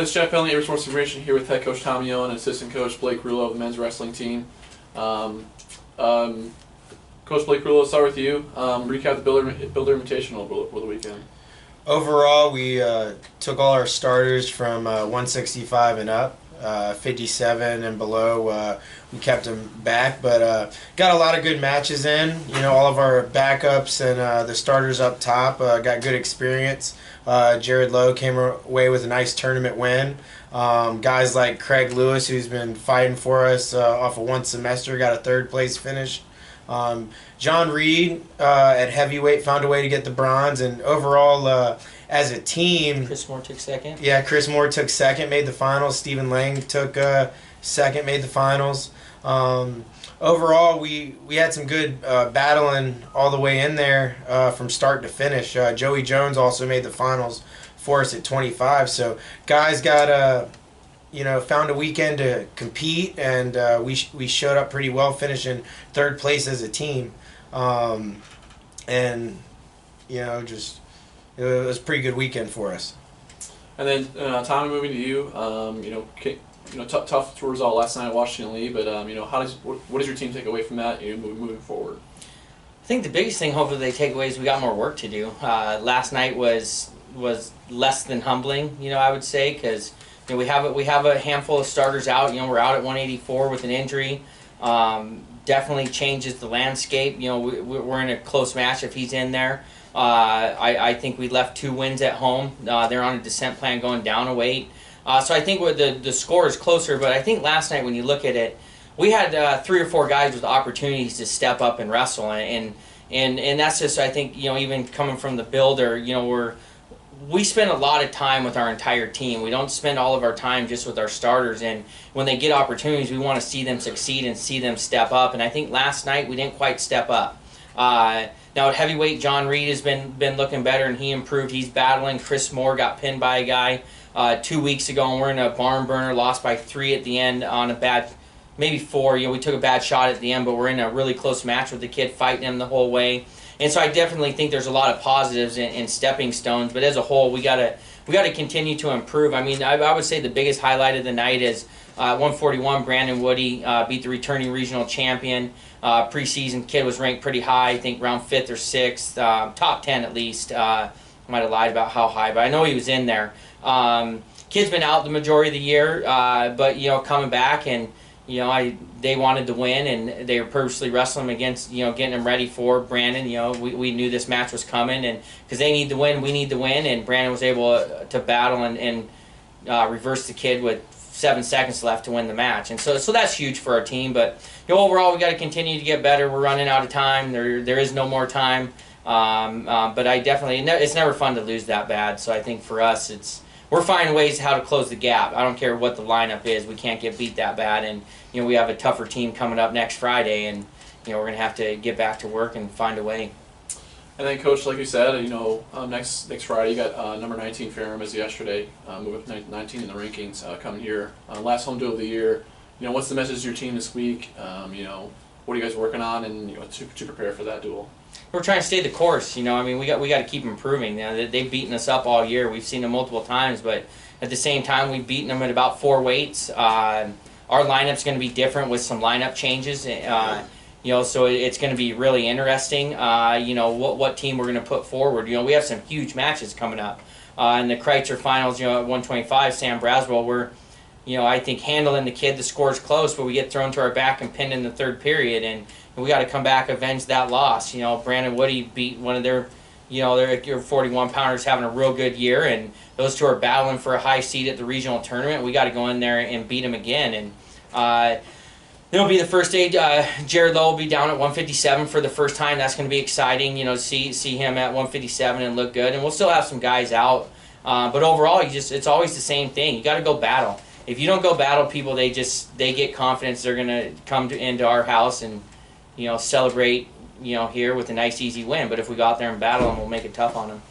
this is Jeff Bentley, Averett Sports Information, here with head coach Tommy Owen and assistant coach Blake Roulo of the men's wrestling team. Coach Blake Roulo, let's start with you. Recap the Builder Invitational over the weekend. Overall, we took all our starters from 165 and up, 57 and below. We kept them back, but got a lot of good matches in. You know, all of our backups and the starters up top got good experience. Jared Lowe came away with a nice tournament win. Guys like Craig Lewis, who's been fighting for us off of one semester, got a third place finish. John Reed at heavyweight found a way to get the bronze, and overall as a team, Chris Moore took second. Yeah, Chris Moore took second, made the finals. Stephen Lang took second, made the finals. Overall, we had some good battling all the way in there from start to finish. Joey Jones also made the finals for us at 25. So guys got found a weekend to compete, and we showed up pretty well, finishing third place as a team. And just it was a pretty good weekend for us. And then Tommy, moving to you. Tough result last night at Washington Lee, but what does your team take away from that? Moving forward. I think the biggest thing, hopefully, they take away is we got more work to do. Last night was less than humbling, I would say, because we have a handful of starters out. We're out at 184 with an injury. Definitely changes the landscape. We're in a close match if he's in there. I think we left 2 wins at home. They're on a descent plan going down a weight. So I think the score is closer, but I think last night when you look at it, we had 3 or 4 guys with opportunities to step up and wrestle, and that's just, I think, even coming from the Builder, we spend a lot of time with our entire team. We don't spend all of our time just with our starters, and when they get opportunities, we want to see them succeed and see them step up, and I think last night we didn't quite step up. Now at heavyweight, John Reed has been looking better, and he improved. He's battling. Chris Moore got pinned by a guy 2 weeks ago, and we're in a barn burner, lost by 3 at the end on a bad, maybe 4. We took a bad shot at the end, but we're in a really close match with the kid, fighting him the whole way. And so I definitely think there's a lot of positives and stepping stones, but as a whole, we gotta continue to improve. I mean, I would say the biggest highlight of the night is 141. Brandon Woody beat the returning regional champion. Preseason kid was ranked pretty high, I think around 5th or 6th, top 10 at least. Might have lied about how high, but I know he was in there. Kid's been out the majority of the year, but coming back, and they wanted to win, and they were purposely wrestling against, getting him ready for Brandon. We knew this match was coming, and because they need to win, we need to win, and Brandon was able to battle and reverse the kid with 7 seconds left to win the match, and so that's huge for our team. But overall, we got to continue to get better. We're running out of time. There is no more time. But I definitely, it's never fun to lose that bad. So I think for us, we're finding ways how to close the gap. I don't care what the lineup is. We can't get beat that bad, and we have a tougher team coming up next Friday, and we're going to have to get back to work and find a way. And then, Coach, like you said, next Friday you got number 19 Ferrum as yesterday, move up 19 in the rankings, coming here. Last home duel of the year. What's the message to your team this week? What are you guys working on, and to prepare for that duel? We're trying to stay the course. I mean, we got to keep improving. They've beaten us up all year. We've seen them multiple times, but at the same time, we've beaten them at about 4 weights. Our lineup's going to be different with some lineup changes. So it's going to be really interesting. What team we're going to put forward. We have some huge matches coming up. In the Kreitzer finals, at 125, Sam Braswell, we're, I think handling the kid. The score's close, but we get thrown to our back and pinned in the 3rd period, and we got to come back, avenge that loss. Brandon Woody beat one of their 41-pounders having a real good year, and those 2 are battling for a high seed at the regional tournament. We got to go in there and beat them again, and it'll be the first day. Jared Lowe will be down at 157 for the first time. That's going to be exciting, to see him at 157 and look good, and we'll still have some guys out. But overall, it's always the same thing. You got to go battle. If you don't go battle people, they get confidence. They're going to come into our house and celebrate, here with a nice, easy win. But if we go out there and battle them, we'll make it tough on them.